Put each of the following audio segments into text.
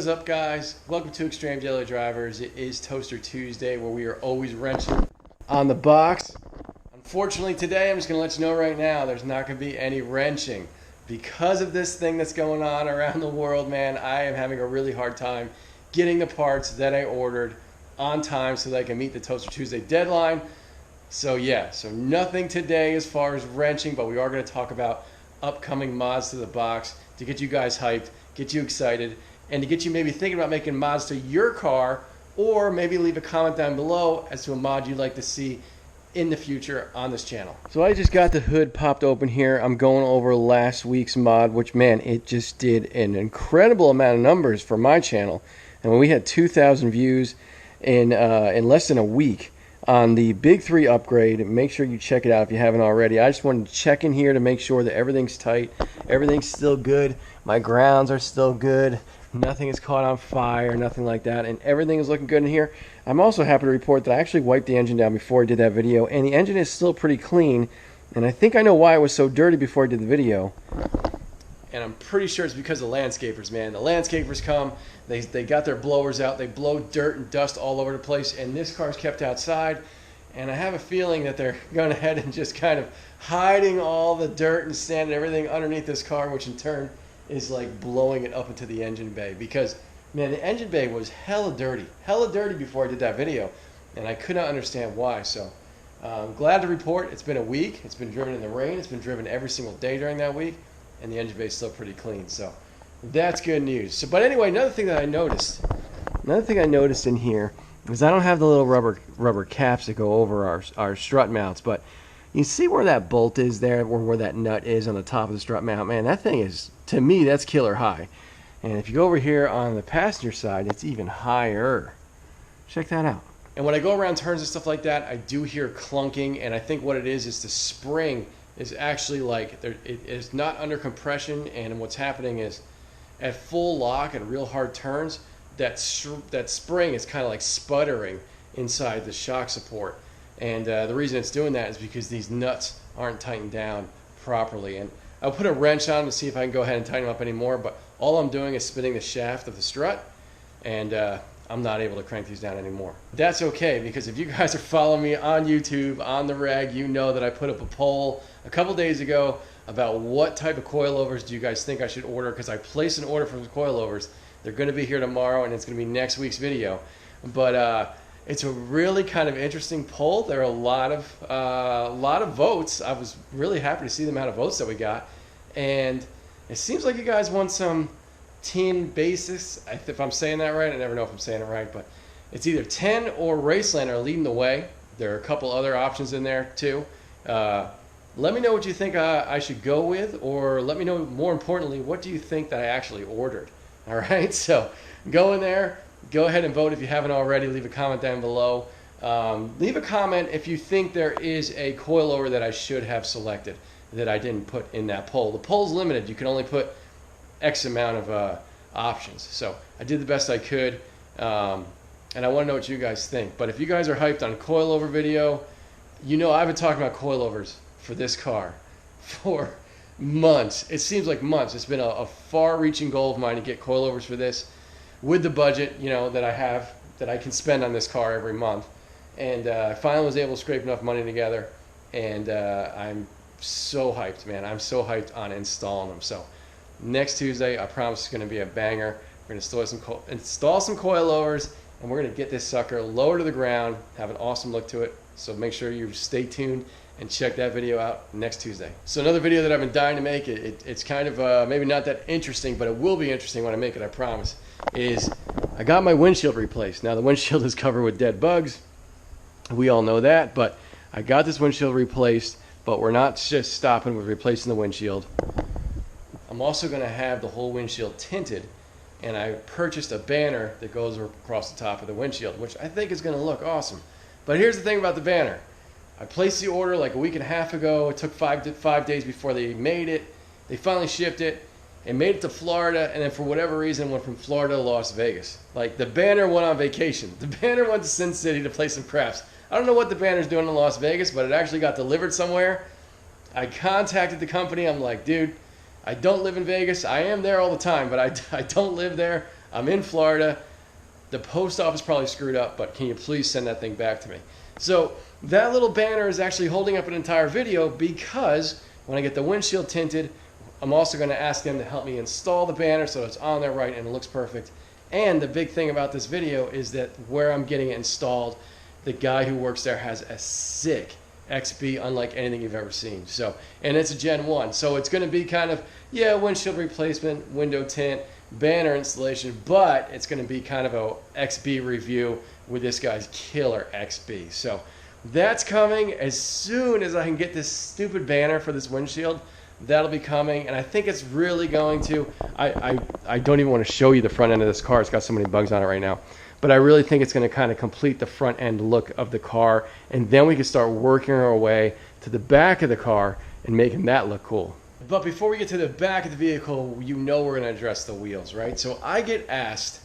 is up, guys? Welcome to Extreme Daily Drivers. It is Toaster Tuesday, where we are always wrenching on the box. Unfortunately, today I'm just going to let you know right now there's not going to be any wrenching. Because of this thing that's going on around the world, man, I am having a really hard time getting the parts that I ordered on time so that I can meet the Toaster Tuesday deadline. So nothing today as far as wrenching, but we are going to talk about upcoming mods to the box to get you guys hyped, get you excited, and to get you maybe thinking about making mods to your car, or maybe leave a comment down below as to a mod you'd like to see in the future on this channel. So I just got the hood popped open here. I'm going over last week's mod, which, man, it just did an incredible amount of numbers for my channel. And when we had 2,000 views in less than a week on the Big 3 upgrade, make sure you check it out if you haven't already. I just wanted to check in here to make sure that everything's tight, everything's still good, my grounds are still good, nothing is caught on fire, nothing like that, and everything is looking good in here. I'm also happy to report that I actually wiped the engine down before I did that video, and the engine is still pretty clean, and I think I know why it was so dirty before I did the video. And I'm pretty sure it's because of the landscapers, man. The landscapers come, they got their blowers out, they blow dirt and dust all over the place, and this car's kept outside, and I have a feeling that they're going ahead and just kind of hiding all the dirt and sand and everything underneath this car, which in turn is like blowing it up into the engine bay, because, man, the engine bay was hella dirty before I did that video, and I could not understand why. So I'm glad to report it's been a week. It's been driven in the rain. It's been driven every single day during that week, and the engine bay is still pretty clean. So that's good news. So, but anyway, another thing I noticed in here is I don't have the little rubber caps that go over our strut mounts, but you see where that bolt is there, or where that nut is on the top of the strut mount? Man, that thing is, to me, that's killer high. And if you go over here on the passenger side, it's even higher. Check that out. And when I go around turns and stuff like that, I do hear clunking, and I think what it is the spring is actually like, it is not under compression, and what's happening is at full lock and real hard turns, that spring is kind of like sputtering inside the shock support. And the reason it's doing that is because these nuts aren't tightened down properly. And I'll put a wrench on to see if I can go ahead and tighten them up anymore, but all I'm doing is spinning the shaft of the strut, and I'm not able to crank these down anymore. That's okay, because if you guys are following me on YouTube, on the reg, you know that I put up a poll a couple days ago about what type of coilovers do you guys think I should order, because I placed an order for the coilovers. They're going to be here tomorrow, and it's going to be next week's video. But it's a really kind of interesting poll. There are a lot of votes. I was really happy to see the amount of votes that we got, and it seems like you guys want some team basis. If I'm saying that right, I never know if I'm saying it right, but it's either 10 or Raceland are leading the way. There are a couple other options in there too. Let me know what you think I should go with, or let me know, more importantly, what do you think that I actually ordered. All right, so go in there. Go ahead and vote if you haven't already. Leave a comment down below. Leave a comment if you think there is a coilover that I should have selected that I didn't put in that poll. The poll's limited. You can only put X amount of options. So I did the best I could, and I want to know what you guys think. But if you guys are hyped on coilover video, you know I've been talking about coilovers for this car for months. It seems like months. It's been a far-reaching goal of mine to get coilovers for this, with the budget, you know, that I have, that I can spend on this car every month. And I finally was able to scrape enough money together, and I'm so hyped, man. I'm so hyped on installing them. So next Tuesday, I promise it's going to be a banger. We're going to install some coilovers, and we're going to get this sucker lower to the ground, have an awesome look to it. So make sure you stay tuned and check that video out next Tuesday. So another video that I've been dying to make, it's kind of maybe not that interesting, but it will be interesting when I make it, I promise, is I got my windshield replaced. Now the windshield is covered with dead bugs. We all know that, but I got this windshield replaced, but we're not just stopping with replacing the windshield. I'm also going to have the whole windshield tinted, and I purchased a banner that goes across the top of the windshield, which I think is going to look awesome. But here's the thing about the banner. I placed the order like a week and a half ago. It took five days before they made it. They finally shipped it and made it to Florida, and then for whatever reason went from Florida to Las Vegas. Like, the banner went on vacation. The banner went to Sin City to play some craps. I don't know what the banner's doing in Las Vegas, but it actually got delivered somewhere. I contacted the company. I'm like, dude, I don't live in Vegas. I am there all the time, but I don't live there. I'm in Florida. The post office probably screwed up, but can you please send that thing back to me? So that little banner is actually holding up an entire video, because when I get the windshield tinted, I'm also going to ask them to help me install the banner so it's on there right and it looks perfect. And the big thing about this video is that where I'm getting it installed, the guy who works there has a sick XB unlike anything you've ever seen. So, and it's a Gen 1. So it's going to be kind of, yeah, windshield replacement, window tint, banner installation, but it's going to be kind of a XB review with this guy's killer XB. So that's coming as soon as I can get this stupid banner for this windshield. That'll be coming, and I think it's really going to, I don't even want to show you the front end of this car. It's got so many bugs on it right now. But I really think it's going to kind of complete the front end look of the car, and then we can start working our way to the back of the car and making that look cool. But before we get to the back of the vehicle, you know we're going to address the wheels, right? So I get asked,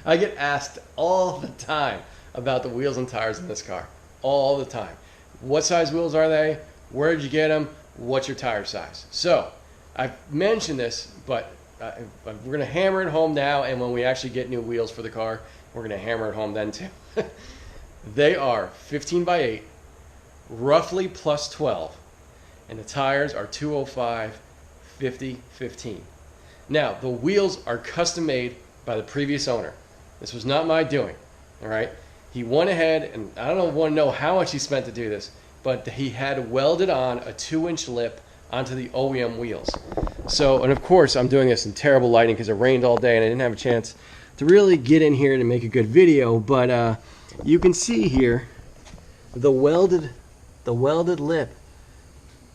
I get asked all the time about the wheels and tires in this car. All the time. What size wheels are they? Where did you get them? What's your tire size? So I've mentioned this, but we're going to hammer it home now, and when we actually get new wheels for the car, we're going to hammer it home then too. They are 15 by 8, roughly plus 12, and the tires are 205, 50, 15. Now, the wheels are custom made by the previous owner. This was not my doing, all right? He went ahead, and I don't want to know how much he spent to do this, but he had welded on a 2-inch lip onto the OEM wheels. So, and of course, I'm doing this in terrible lighting because it rained all day and I didn't have a chance to really get in here to make a good video. But you can see here the welded lip.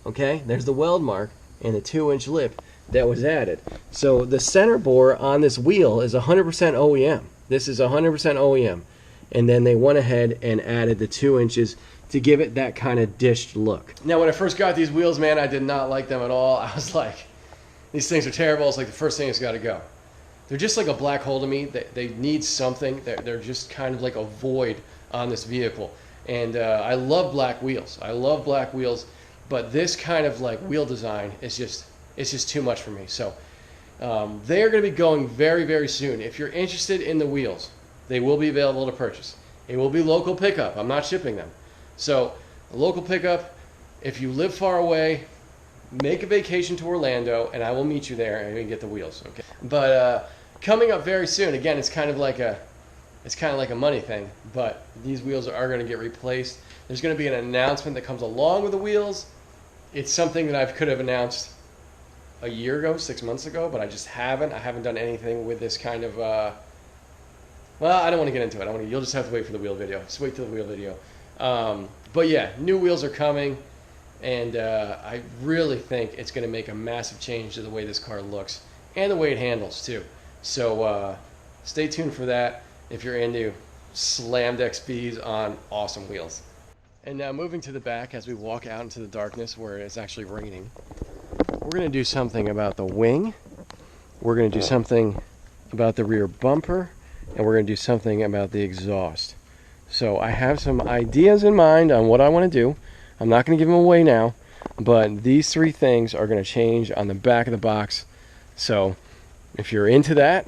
Okay, there's the weld mark and the 2-inch lip that was added. So the center bore on this wheel is 100% OEM. This is 100% OEM. And then they went ahead and added the 2 inches to give it that kind of dished look. Now, when I first got these wheels, man, I did not like them at all. I was like, these things are terrible. It's like the first thing that's got to go. They're just like a black hole to me. They need something. They're just kind of like a void on this vehicle. And I love black wheels. I love black wheels, but this kind of like wheel design is just too much for me. So they are going to be going very, very soon. If you're interested in the wheels, they will be available to purchase. It will be local pickup. I'm not shipping them. So, a local pickup, if you live far away, make a vacation to Orlando, and I will meet you there and you can get the wheels. Okay. But coming up very soon, again, it's kind of like a money thing, but these wheels are going to get replaced. There's going to be an announcement that comes along with the wheels. It's something that I could have announced a year ago, 6 months ago, but I just haven't. I haven't done anything with this kind of well, I don't want to get into it. You'll just have to wait for the wheel video. Just wait till the wheel video. But yeah, new wheels are coming, and I really think it's going to make a massive change to the way this car looks and the way it handles too. So stay tuned for that if you're into slammed XBs on awesome wheels. And now moving to the back as we walk out into the darkness where it's actually raining, we're going to do something about the wing. We're going to do something about the rear bumper. And we're going to do something about the exhaust. So I have some ideas in mind on what I want to do. I'm not going to give them away now, but these 3 things are going to change on the back of the box. So if you're into that,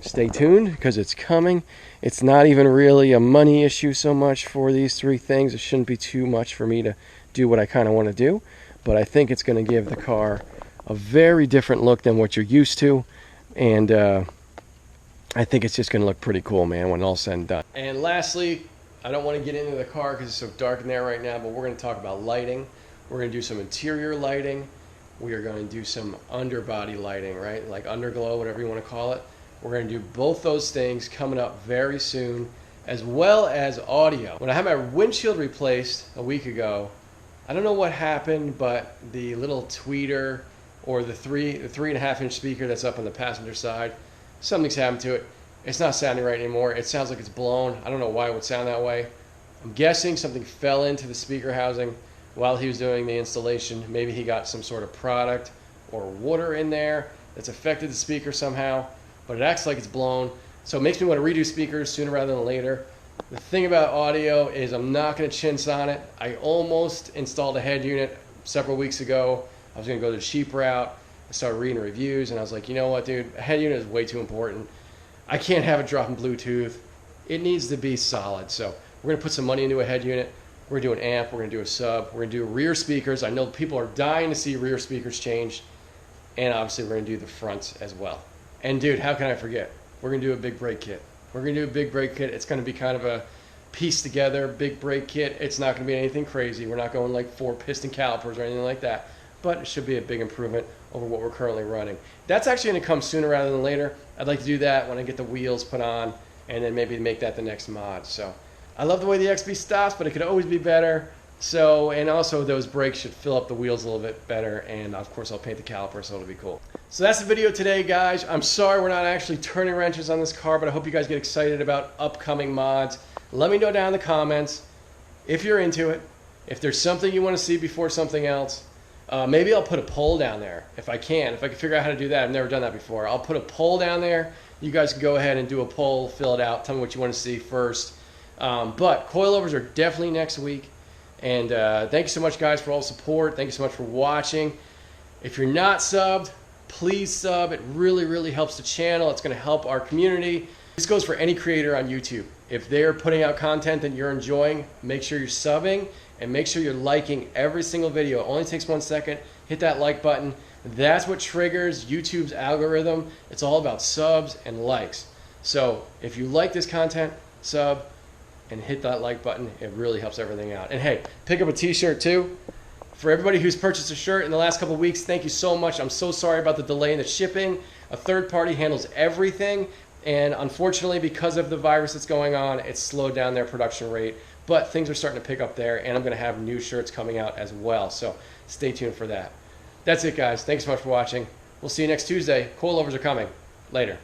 stay tuned because it's coming. It's not even really a money issue so much for these 3 things. It shouldn't be too much for me to do what I kind of want to do, but I think it's going to give the car a very different look than what you're used to, and I think it's just going to look pretty cool, man, when all's said and done. And lastly, I don't want to get into the car because it's so dark in there right now, but we're going to talk about lighting. We're going to do some interior lighting. We are going to do some underbody lighting, right? Like underglow, whatever you want to call it. We're going to do both those things coming up very soon, as well as audio. When I had my windshield replaced a week ago, I don't know what happened, but the little tweeter or the 3.5-inch speaker that's up on the passenger side, something's happened to it. It's not sounding right anymore. It sounds like it's blown. I don't know why it would sound that way. I'm guessing something fell into the speaker housing while he was doing the installation. Maybe he got some sort of product or water in there that's affected the speaker somehow, but it acts like it's blown. So it makes me want to redo speakers sooner rather than later. The thing about audio is I'm not going to chintz on it. I almost installed a head unit several weeks ago. I was going to go the cheap route. I started reading reviews, and I was like, you know what, dude? A head unit is way too important. I can't have it dropping Bluetooth. It needs to be solid. So we're going to put some money into a head unit. We're going to do an amp. We're going to do a sub. We're going to do rear speakers. I know people are dying to see rear speakers changed. And obviously we're going to do the fronts as well. And dude, how can I forget? We're going to do a big brake kit. We're going to do a big brake kit. It's going to be kind of a piece together, big brake kit. It's not going to be anything crazy. We're not going like 4 piston calipers or anything like that. But it should be a big improvement over what we're currently running. That's actually going to come sooner rather than later. I'd like to do that when I get the wheels put on and then maybe make that the next mod. So I love the way the XB stops, but it could always be better. So, and also those brakes should fill up the wheels a little bit better, and of course I'll paint the caliper, so it'll be cool. So that's the video today, guys. I'm sorry we're not actually turning wrenches on this car, but I hope you guys get excited about upcoming mods. Let me know down in the comments if you're into it, if there's something you want to see before something else. Maybe I'll put a poll down there if I can figure out how to do that. I've never done that before. I'll put a poll down there. You guys can go ahead and do a poll, fill it out, tell me what you want to see first. But coilovers are definitely next week. And thank you so much, guys, for all the support. Thank you so much for watching. If you're not subbed, please sub. It really, really helps the channel. It's going to help our community. This goes for any creator on YouTube. If they're putting out content that you're enjoying, make sure you're subbing and make sure you're liking every single video. It only takes 1 second. Hit that like button. That's what triggers YouTube's algorithm. It's all about subs and likes. So if you like this content, sub and hit that like button. It really helps everything out. And hey, pick up a t-shirt too. For everybody who's purchased a shirt in the last couple of weeks, thank you so much. I'm so sorry about the delay in the shipping. A third party handles everything, and unfortunately because of the virus that's going on, it's slowed down their production rate, but things are starting to pick up there, and I'm going to have new shirts coming out as well, so stay tuned for that. That's it, guys. Thanks so much for watching. We'll see you next Tuesday. Coilovers are coming. Later.